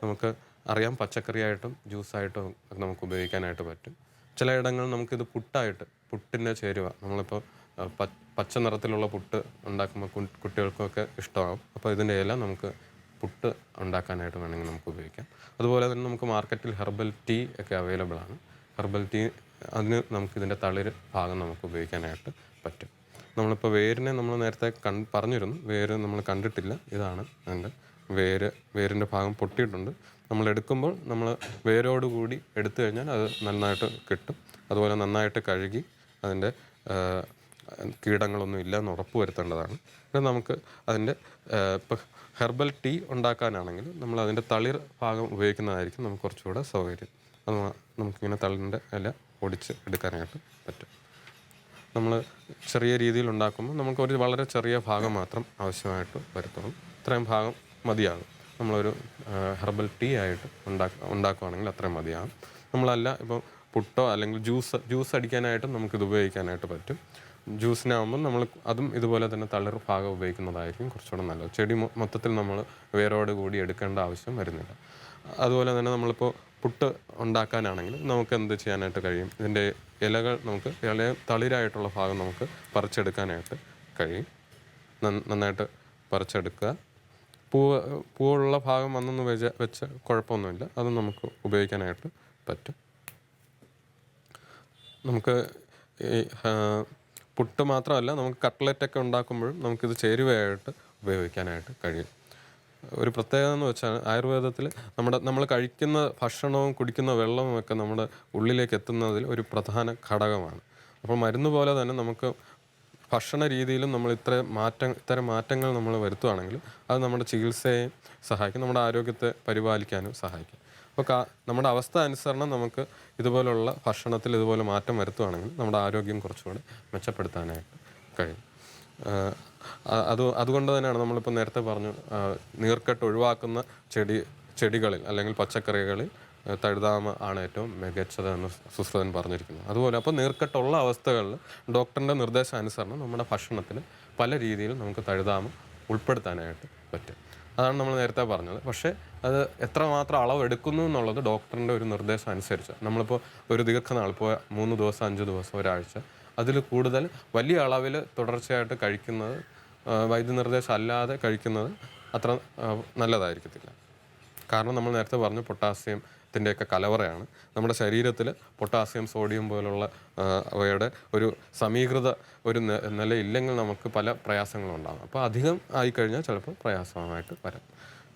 നമുക്ക് അറിയാം പച്ചക്കറിയായിട്ടും ജ്യൂസായിട്ടും നമുക്ക് ഉപയോഗിക്കാനായിട്ട് പറ്റും. ചിലയിടങ്ങളിൽ നമുക്കിത് പുട്ടിൻ്റെ ചേരുവ, നമ്മളിപ്പോൾ പച്ച നിറത്തിലുള്ള പുട്ട് ഉണ്ടാക്കുമ്പോൾ കുട്ടികൾക്കൊക്കെ ഇഷ്ടമാകും. അപ്പോൾ ഇതിൻ്റെ ഇല നമുക്ക് പുട്ട് ഉണ്ടാക്കാനായിട്ട് വേണമെങ്കിൽ നമുക്ക് ഉപയോഗിക്കാം. അതുപോലെ തന്നെ നമുക്ക് മാർക്കറ്റിൽ ഹെർബൽ ടീ ഒക്കെ അവൈലബിൾ ആണ്. ഹെർബൽ ടീ അതിന് നമുക്കിതിൻ്റെ തളിര് ഭാഗം നമുക്ക് ഉപയോഗിക്കാനായിട്ട് പറ്റും. നമ്മളിപ്പോൾ വേരിനെ നമ്മൾ നേരത്തെ പറഞ്ഞിരുന്നു, വേര് നമ്മൾ കണ്ടിട്ടില്ല. ഇതാണ് അതിൻ്റെ വേരിൻ്റെ ഭാഗം പൊട്ടിയിട്ടുണ്ട്. നമ്മൾ എടുക്കുമ്പോൾ നമ്മൾ വേരോടുകൂടി എടുത്തു കഴിഞ്ഞാൽ അത് നന്നായിട്ട് കിട്ടും. അതുപോലെ നന്നായിട്ട് കഴുകി അതിൻ്റെ കീടങ്ങളൊന്നും ഇല്ല എന്ന് ഉറപ്പ് വരുത്തേണ്ടതാണ്. പിന്നെ നമുക്ക് അതിൻ്റെ ഇപ്പോൾ ഹെർബൽ ടീ ഉണ്ടാക്കാനാണെങ്കിൽ നമ്മൾ അതിൻ്റെ തളിർ ഭാഗം ഉപയോഗിക്കുന്നതായിരിക്കും നമുക്ക് കുറച്ചുകൂടെ സൗകര്യം. അത് നമുക്കിങ്ങനെ തളിരിൻ്റെ ഇല ഒടിച്ച് എടുക്കാനായിട്ട് പറ്റും. നമ്മൾ ചെറിയ രീതിയിൽ ഉണ്ടാക്കുമ്പോൾ നമുക്കൊരു വളരെ ചെറിയ ഭാഗം മാത്രം ആവശ്യമായിട്ട് വരുത്തുള്ളൂ. ഇത്രയും ഭാഗം മതിയാകും. നമ്മളൊരു ഹെർബൽ ടീ ആയിട്ട് ഉണ്ടാക്കുകയാണെങ്കിൽ അത്രയും മതിയാകും. നമ്മളല്ല ഇപ്പോൾ പുട്ടോ അല്ലെങ്കിൽ ജ്യൂസ് അടിക്കാനായിട്ടും നമുക്കിത് ഉപയോഗിക്കാനായിട്ട് പറ്റും. ജ്യൂസിനാകുമ്പോൾ നമ്മൾ അതും ഇതുപോലെ തന്നെ തളിർ ഭാഗം ഉപയോഗിക്കുന്നതായിരിക്കും കുറച്ചുകൂടെ നല്ലത്. ചെടി മൊത്തത്തിൽ നമ്മൾ വേരോട് കൂടി എടുക്കേണ്ട ആവശ്യം വരുന്നില്ല. അതുപോലെ തന്നെ നമ്മളിപ്പോൾ പുട്ട് ഉണ്ടാക്കാനാണെങ്കിൽ നമുക്ക് എന്ത് ചെയ്യാനായിട്ട് കഴിയും? ഇതിൻ്റെ ഇലകൾ നമുക്ക് തളിരായിട്ടുള്ള ഭാഗം നമുക്ക് പറിച്ചെടുക്കാനായിട്ട് കഴിയും. നന്നായിട്ട് പറിച്ചെടുക്കുക. പൂവുള്ള ഭാഗം വന്നൊന്ന് വെച്ച് കുഴപ്പമൊന്നുമില്ല, അത് നമുക്ക് ഉപയോഗിക്കാനായിട്ട് പറ്റും. നമുക്ക് ഈ പുട്ട് മാത്രമല്ല, നമുക്ക് കട്ട്ലറ്റൊക്കെ ഉണ്ടാക്കുമ്പോഴും നമുക്കിത് ചേരുവയായിട്ട് ഉപയോഗിക്കാനായിട്ട് കഴിയും. ഒരു പ്രത്യേകത എന്ന് വെച്ചാൽ ആയുർവേദത്തിൽ നമ്മൾ കഴിക്കുന്ന ഭക്ഷണവും കുടിക്കുന്ന വെള്ളവും ഒക്കെ നമ്മുടെ ഉള്ളിലേക്ക് എത്തുന്നതിൽ ഒരു പ്രധാന ഘടകമാണ്. അപ്പോൾ മരുന്ന് പോലെ തന്നെ നമുക്ക് ഭക്ഷണ രീതിയിലും നമ്മൾ ഇത്തരം മാറ്റങ്ങൾ നമ്മൾ വരുത്തുകയാണെങ്കിൽ അത് നമ്മുടെ ചികിത്സയെ സഹായിക്കും, നമ്മുടെ ആരോഗ്യത്തെ പരിപാലിക്കാനും സഹായിക്കും. അപ്പോൾ നമ്മുടെ അവസ്ഥ അനുസരണം നമുക്ക് ഇതുപോലുള്ള ഭക്ഷണത്തിൽ ഇതുപോലെ മാറ്റം വരുത്തുകയാണെങ്കിൽ നമ്മുടെ ആരോഗ്യം കുറച്ചുകൂടെ മെച്ചപ്പെടുത്താനായിട്ട് കഴിയും. അതുകൊണ്ട് തന്നെയാണ് നമ്മളിപ്പോൾ നേരത്തെ പറഞ്ഞു നീർക്കെട്ട് ഒഴിവാക്കുന്ന ചെടികളിൽ അല്ലെങ്കിൽ പച്ചക്കറികളിൽ തഴുതാമ ആണ് ഏറ്റവും മികച്ചതെന്ന് സുശ്രുതൻ പറഞ്ഞിരിക്കുന്നത്. അതുപോലെ അപ്പോൾ നീർക്കെട്ടുള്ള അവസ്ഥകളിൽ ഡോക്ടറിൻ്റെ നിർദ്ദേശാനുസരണം നമ്മുടെ ഭക്ഷണത്തിൽ പല രീതിയിലും നമുക്ക് തഴുതാമ ഉൾപ്പെടുത്താനായിട്ട് പറ്റും. അതാണ് നമ്മൾ നേരത്തെ പറഞ്ഞത്. പക്ഷേ അത് എത്രമാത്രം അളവ് എടുക്കുന്നു എന്നുള്ളത് ഡോക്ടറിൻ്റെ ഒരു നിർദ്ദേശം അനുസരിച്ച്. നമ്മളിപ്പോൾ ഒരു ദീർഘനാൾ, ഇപ്പോൾ 3 ദിവസം 5 ദിവസം ഒരാഴ്ച അതിൽ കൂടുതൽ വലിയ അളവിൽ തുടർച്ചയായിട്ട് കഴിക്കുന്നത്, വൈദ്യനിർദ്ദേശം അല്ലാതെ കഴിക്കുന്നത് അത്ര നല്ലതായിരിക്കത്തില്ല. കാരണം നമ്മൾ നേരത്തെ പറഞ്ഞു പൊട്ടാസ്യത്തിൻ്റെയൊക്കെ കലവറയാണ്. നമ്മുടെ ശരീരത്തിൽ പൊട്ടാസ്യം, സോഡിയം പോലുള്ള അവയുടെ ഒരു സമീകൃത ഒരു നിലയില്ലെങ്കിൽ നമുക്ക് പല പ്രയാസങ്ങളും ഉണ്ടാകും. അപ്പോൾ അധികം ആയിക്കഴിഞ്ഞാൽ ചിലപ്പോൾ പ്രയാസമായിട്ട് വരാം.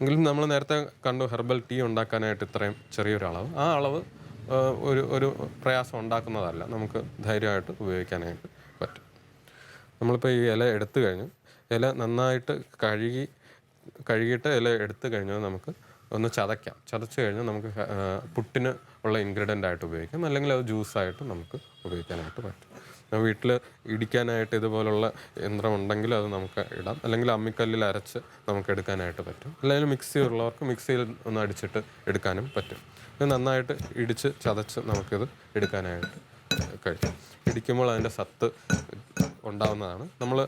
എങ്കിലും നമ്മൾ നേരത്തെ കണ്ടു ഹെർബൽ ടീ ഉണ്ടാക്കാനായിട്ട് ഇത്രയും ചെറിയൊരു അളവ്, ആ അളവ് ഒരു പ്രയാസം ഉണ്ടാക്കുന്നതല്ല, നമുക്ക് ധൈര്യമായിട്ട് ഉപയോഗിക്കാനായിട്ട് പറ്റും. നമ്മളിപ്പോൾ ഈ ഇല എടുത്തു കഴിഞ്ഞ് ഇല നന്നായിട്ട് കഴുകിയിട്ട് ഇല എടുത്തു കഴിഞ്ഞാൽ നമുക്ക് ഒന്ന് ചതയ്ക്കാം. ചതച്ച് കഴിഞ്ഞാൽ നമുക്ക് പുട്ടിന് ഉള്ള ഇൻഗ്രീഡിയൻ്റ് ആയിട്ട് ഉപയോഗിക്കാം, അല്ലെങ്കിൽ അത് ജ്യൂസായിട്ട് നമുക്ക് ഉപയോഗിക്കാനായിട്ട് പറ്റും. വീട്ടിൽ ഇടിക്കാനായിട്ട് ഇതുപോലുള്ള യന്ത്രം ഉണ്ടെങ്കിൽ അത് നമുക്ക് ഇടാം, അല്ലെങ്കിൽ അമ്മിക്കല്ലിൽ അരച്ച് നമുക്ക് എടുക്കാനായിട്ട് പറ്റും, അല്ലെങ്കിൽ മിക്സി ഉള്ളവർക്ക് മിക്സിയിൽ ഒന്ന് അടിച്ചിട്ട് എടുക്കാനും പറ്റും. ഇത് നന്നായിട്ട് ഇടിച്ച് ചതച്ച് നമുക്കിത് എടുക്കാനായിട്ട് കഴിയും. ഇടിക്കുമ്പോൾ അതിൻ്റെ സത്ത് ഉണ്ടാവുന്നതാണ്. നമ്മൾ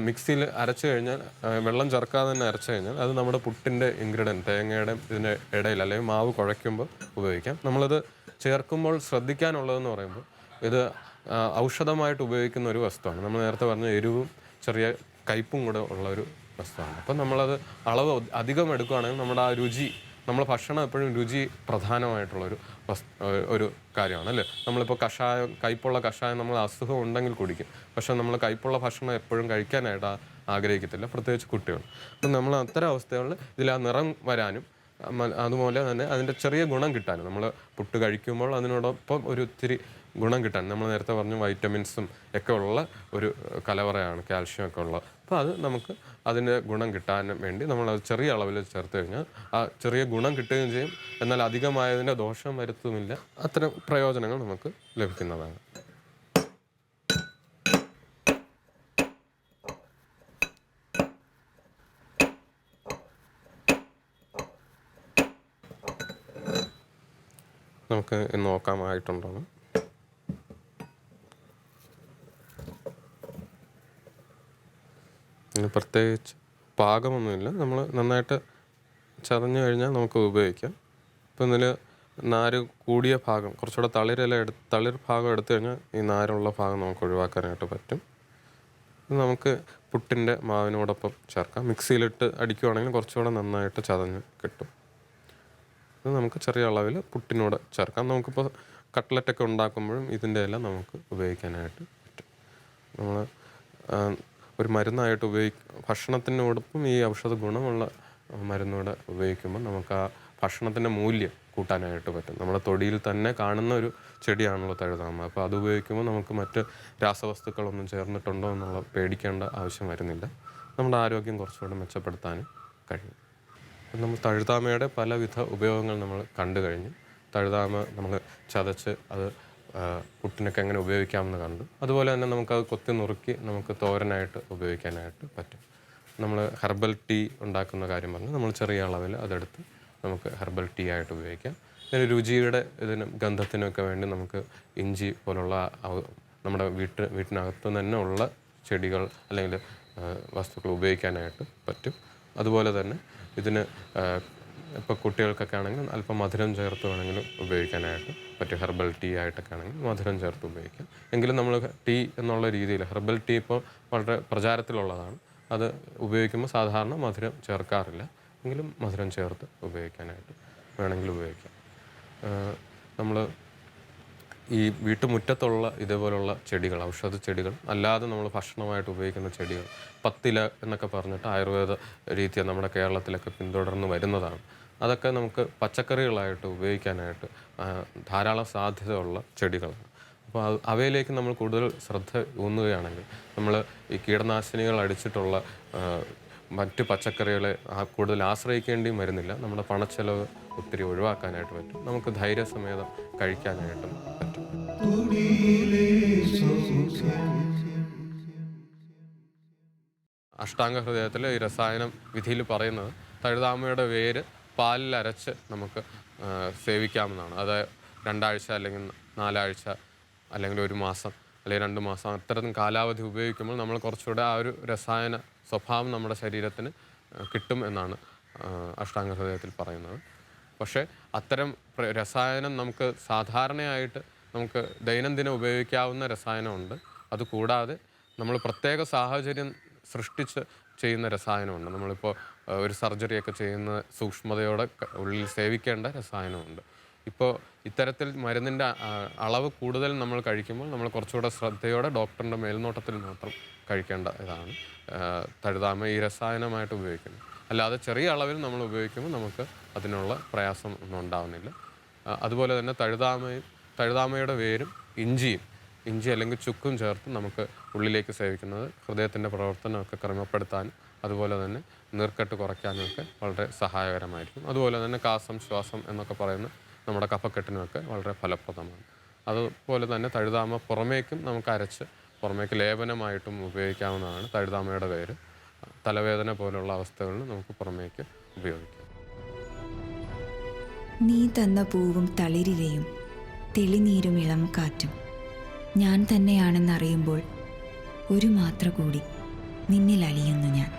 മിക്സിയിൽ അരച്ച് കഴിഞ്ഞാൽ, വെള്ളം ചേർക്കാതെ തന്നെ അരച്ച് കഴിഞ്ഞാൽ അത് നമ്മുടെ പുട്ടിൻ്റെ ഇൻഗ്രീഡിയൻറ്റ്, തേങ്ങയുടെ ഇതിൻ്റെ ഇടയിൽ അല്ലെങ്കിൽ മാവ് കുഴയ്ക്കുമ്പോൾ ഉപയോഗിക്കാം. നമ്മളത് ചേർക്കുമ്പോൾ ശ്രദ്ധിക്കാനുള്ളതെന്ന് പറയുമ്പോൾ ഇത് ഔഷധമായിട്ട് ഉപയോഗിക്കുന്ന ഒരു വസ്തുവാണ്. നമ്മൾ നേരത്തെ പറഞ്ഞ എരിവും ചെറിയ കയ്പും കൂടെ ഉള്ള ഒരു വസ്തുവാണ്. അപ്പം നമ്മളത് അളവ് അധികം എടുക്കുകയാണെങ്കിൽ നമ്മുടെ ആ രുചി, നമ്മൾ ഭക്ഷണം എപ്പോഴും രുചി പ്രധാനമായിട്ടുള്ളൊരു ഒരു കാര്യമാണ് അല്ലേ. നമ്മളിപ്പോൾ കഷായം, കയ്പുള്ള കഷായം നമ്മൾ അസുഖം ഉണ്ടെങ്കിൽ കുടിക്കും, പക്ഷേ നമ്മൾ കയ്പുള്ള ഭക്ഷണം എപ്പോഴും കഴിക്കാനായിട്ട് ആഗ്രഹിക്കത്തില്ല, പ്രത്യേകിച്ച് കുട്ടികൾ. അപ്പം നമ്മൾ അത്തരം അവസ്ഥകളിൽ ഇതിൽ ആ നിറം വരാനും അതുപോലെ തന്നെ അതിൻ്റെ ചെറിയ ഗുണം കിട്ടാനും, നമ്മൾ പുട്ട് കഴിക്കുമ്പോൾ അതിനോടൊപ്പം ഒരു ഇത്തിരി ഗുണം കിട്ടാൻ, നമ്മൾ നേരത്തെ പറഞ്ഞു വൈറ്റമിൻസും ഒക്കെ ഉള്ള ഒരു കലവറയാണ് കാൽഷ്യം ഒക്കെ ഉള്ളത്. അപ്പോൾ അത് നമുക്ക് അതിൻ്റെ ഗുണം കിട്ടാൻ വേണ്ടി നമ്മളത് ചെറിയ അളവിൽ ചേർത്ത് കഴിഞ്ഞാൽ ആ ചെറിയ ഗുണം കിട്ടുകയും ചെയ്യും, എന്നാൽ അധികമായതിൻ്റെ ദോഷം വരുത്തുമില്ല. അത്തരം പ്രയോജനങ്ങൾ നമുക്ക് ലഭിക്കുന്നതാണ്. നമുക്ക് നോക്കാമായിട്ടുണ്ടോ? പ്രത്യേകിച്ച് പാകമൊന്നുമില്ല, നമ്മൾ നന്നായിട്ട് ചതഞ്ഞു കഴിഞ്ഞാൽ നമുക്ക് ഉപയോഗിക്കാം. ഇപ്പം ഇതിൽ നാര് കൂടിയ ഭാഗം, കുറച്ചുകൂടെ തളിർ ഭാഗം എടുത്തു കഴിഞ്ഞാൽ ഈ നാരുള്ള ഭാഗം നമുക്ക് ഒഴിവാക്കാനായിട്ട് പറ്റും. നമുക്ക് പുട്ടിൻ്റെ മാവിനോടൊപ്പം ചേർക്കാം. മിക്സിയിലിട്ട് അടിക്കുവാണെങ്കിൽ കുറച്ചുകൂടെ നന്നായിട്ട് ചതഞ്ഞ് കിട്ടും. ഇത് നമുക്ക് ചെറിയ അളവിൽ പുട്ടിനോട് ചേർക്കാം. നമുക്കിപ്പോൾ കട്ട്ലറ്റൊക്കെ ഉണ്ടാക്കുമ്പോഴും ഇതിൻ്റെ എല്ലാം നമുക്ക് ഉപയോഗിക്കാനായിട്ട് പറ്റും. നമ്മൾ ഒരു മരുന്നായിട്ട് ഭക്ഷണത്തിനോടൊപ്പം ഈ ഔഷധ ഗുണമുള്ള മരുന്നൂടെ ഉപയോഗിക്കുമ്പോൾ നമുക്ക് ആ ഭക്ഷണത്തിൻ്റെ മൂല്യം കൂട്ടാനായിട്ട് പറ്റും. നമ്മുടെ തൊടിയിൽ തന്നെ കാണുന്ന ഒരു ചെടിയാണല്ലോ തഴുതാമ. അപ്പോൾ അത് ഉപയോഗിക്കുമ്പോൾ നമുക്ക് മറ്റ് രാസവസ്തുക്കളൊന്നും ചേർന്നിട്ടുണ്ടോ എന്നുള്ള പേടിക്കേണ്ട ആവശ്യം വരുന്നില്ല. നമ്മുടെ ആരോഗ്യം കുറച്ചുകൂടെ മെച്ചപ്പെടുത്താനും കഴിയും. നമ്മൾ തഴുതാമയുടെ പലവിധ ഉപയോഗങ്ങൾ നമ്മൾ കണ്ടു കഴിഞ്ഞു. തഴുതാമ നമ്മൾ ചതച്ച് അത് പുട്ടിനൊക്കെ എങ്ങനെ ഉപയോഗിക്കാമെന്ന് കണ്ടു. അതുപോലെ തന്നെ നമുക്കത് കൊത്തി നുറുക്കി നമുക്ക് തോരനായിട്ട് ഉപയോഗിക്കാനായിട്ട് പറ്റും. നമ്മൾ ഹെർബൽ ടീ ഉണ്ടാക്കുന്ന കാര്യം പറഞ്ഞു. നമ്മൾ ചെറിയ അളവിൽ അതെടുത്ത് നമുക്ക് ഹെർബൽ ടീ ആയിട്ട് ഉപയോഗിക്കാം. ഇതിന് രുചിയുടെ ഇതിനും ഗന്ധത്തിനൊക്കെ വേണ്ടി നമുക്ക് ഇഞ്ചി പോലുള്ള നമ്മുടെ വീട്ടിനകത്ത് തന്നെ ഉള്ള ചെടികൾ അല്ലെങ്കിൽ വസ്തുക്കൾ ഉപയോഗിക്കാനായിട്ട് പറ്റും. അതുപോലെ തന്നെ ഇതിന് ഇപ്പോൾ കുട്ടികൾക്കൊക്കെ ആണെങ്കിൽ അല്പം മധുരം ചേർത്ത് വേണമെങ്കിലും ഉപയോഗിക്കാനായിട്ട് പറ്റും. ഹെർബൽ ടീ ആയിട്ടൊക്കെ ആണെങ്കിൽ മധുരം ചേർത്ത് ഉപയോഗിക്കാം. എങ്കിലും നമ്മൾ ടീ എന്നുള്ള രീതിയിൽ ഹെർബൽ ടീ ഇപ്പോൾ വളരെ പ്രചാരത്തിലുള്ളതാണ്. അത് ഉപയോഗിക്കുമ്പോൾ സാധാരണ മധുരം ചേർക്കാറില്ല, എങ്കിലും മധുരം ചേർത്ത് ഉപയോഗിക്കാനായിട്ട് വേണമെങ്കിൽ ഉപയോഗിക്കാം. നമ്മൾ ഈ വീട്ടുമുറ്റത്തുള്ള ഇതേപോലുള്ള ചെടികൾ, ഔഷധ ചെടികൾ അല്ലാതെ നമ്മൾ ഭക്ഷണമായിട്ട് ഉപയോഗിക്കുന്ന ചെടികൾ, പത്തില എന്നൊക്കെ പറഞ്ഞിട്ട് ആയുർവേദ രീതിയെ നമ്മുടെ കേരളത്തിലൊക്കെ പിന്തുടർന്ന് വരുന്നതാണ്. അതൊക്കെ നമുക്ക് പച്ചക്കറികളായിട്ട് ഉപയോഗിക്കാനായിട്ട് ധാരാളം സാധ്യതയുള്ള ചെടികളാണ്. അപ്പോൾ അവയിലേക്ക് നമ്മൾ കൂടുതൽ ശ്രദ്ധ ഊന്നുകയാണെങ്കിൽ നമ്മൾ ഈ കീടനാശിനികൾ അടിച്ചിട്ടുള്ള മറ്റ് പച്ചക്കറികളെ കൂടുതൽ ആശ്രയിക്കേണ്ടിയും വരുന്നില്ല. നമ്മുടെ പണച്ചെലവ് ഒത്തിരി ഒഴിവാക്കാനായിട്ട് പറ്റും. നമുക്ക് ധൈര്യസമേതം കഴിക്കാനായിട്ടും പറ്റും. അഷ്ടാംഗ ഹൃദയത്തിൽ ഈ രസായനം വിധിയിൽ പറയുന്നത് തഴുതാമയുടെ വേര് പാലിൽ അരച്ച് നമുക്ക് സേവിക്കാമെന്നാണ്. അത് 2 ആഴ്ച അല്ലെങ്കിൽ 4 ആഴ്ച അല്ലെങ്കിൽ 1 മാസം അല്ലെങ്കിൽ 2 മാസം അത്തരം കാലാവധി ഉപയോഗിക്കുമ്പോൾ നമ്മൾ കുറച്ചുകൂടെ ആ ഒരു രസായന സ്വഭാവം നമ്മുടെ ശരീരത്തിന് കിട്ടും എന്നാണ് അഷ്ടാംഗ ഹൃദയത്തിൽ പറയുന്നത്. പക്ഷേ അത്തരം രസായനം നമുക്ക് സാധാരണയായിട്ട് നമുക്ക് ദൈനംദിനം ഉപയോഗിക്കാവുന്ന രസായനമുണ്ട്. അതുകൂടാതെ നമ്മൾ പ്രത്യേക സാഹചര്യം സൃഷ്ടിച്ച് ചെയ്യുന്ന രസായനമുണ്ട്. നമ്മളിപ്പോൾ ഒരു സർജറിയൊക്കെ ചെയ്യുന്ന സൂക്ഷ്മതയോടെ ഉള്ളിൽ സേവിക്കേണ്ട രസായനമുണ്ട്. ഇപ്പോൾ ഇത്തരത്തിൽ മരുന്നിൻ്റെ അളവ് കൂടുതൽ നമ്മൾ കഴിക്കുമ്പോൾ നമ്മൾ കുറച്ചുകൂടെ ശ്രദ്ധയോടെ ഡോക്ടറിൻ്റെ മേൽനോട്ടത്തിൽ മാത്രം കഴിക്കേണ്ട ഇതാണ് തഴുതാമ ഈ രസായനമായിട്ട് ഉപയോഗിക്കുന്നത്. അല്ലാതെ ചെറിയ അളവിൽ നമ്മൾ ഉപയോഗിക്കുമ്പോൾ നമുക്ക് അതിനുള്ള പ്രയാസം ഒന്നും ഉണ്ടാവുന്നില്ല. അതുപോലെ തന്നെ തഴുതാമയുടെ വേരും ഇഞ്ചി അല്ലെങ്കിൽ ചുക്കും ചേർത്ത് നമുക്ക് ഉള്ളിലേക്ക് സേവിക്കുന്നത് ഹൃദയത്തിൻ്റെ പ്രവർത്തനമൊക്കെ ക്രമപ്പെടുത്താനും അതുപോലെ തന്നെ നീർക്കെട്ട് കുറയ്ക്കാനുമൊക്കെ വളരെ സഹായകരമായിരിക്കും. അതുപോലെ തന്നെ കാസം, ശ്വാസം എന്നൊക്കെ പറയുന്ന നമ്മുടെ കഫക്കെട്ടിനുമൊക്കെ വളരെ ഫലപ്രദമാണ്. അതുപോലെ തന്നെ തഴുതാമ പുറമേക്കും നമുക്ക് അരച്ച് പുറമേക്ക് ലേപനമായിട്ടും ഉപയോഗിക്കാവുന്നതാണ്. തഴുതാമയുടെ വേര് തലവേദന പോലുള്ള അവസ്ഥകളിൽ നമുക്ക് പുറമേക്ക് ഉപയോഗിക്കാം. നീ തന്ന പൂവും തളിരിലയും തെളിനീരും ഇളം കാറ്റും ഞാൻ തന്നെയാണെന്നറിയുമ്പോൾ ഒരു മാത്ര കൂടി നിന്നിൽ അലിയുന്നു ഞാൻ.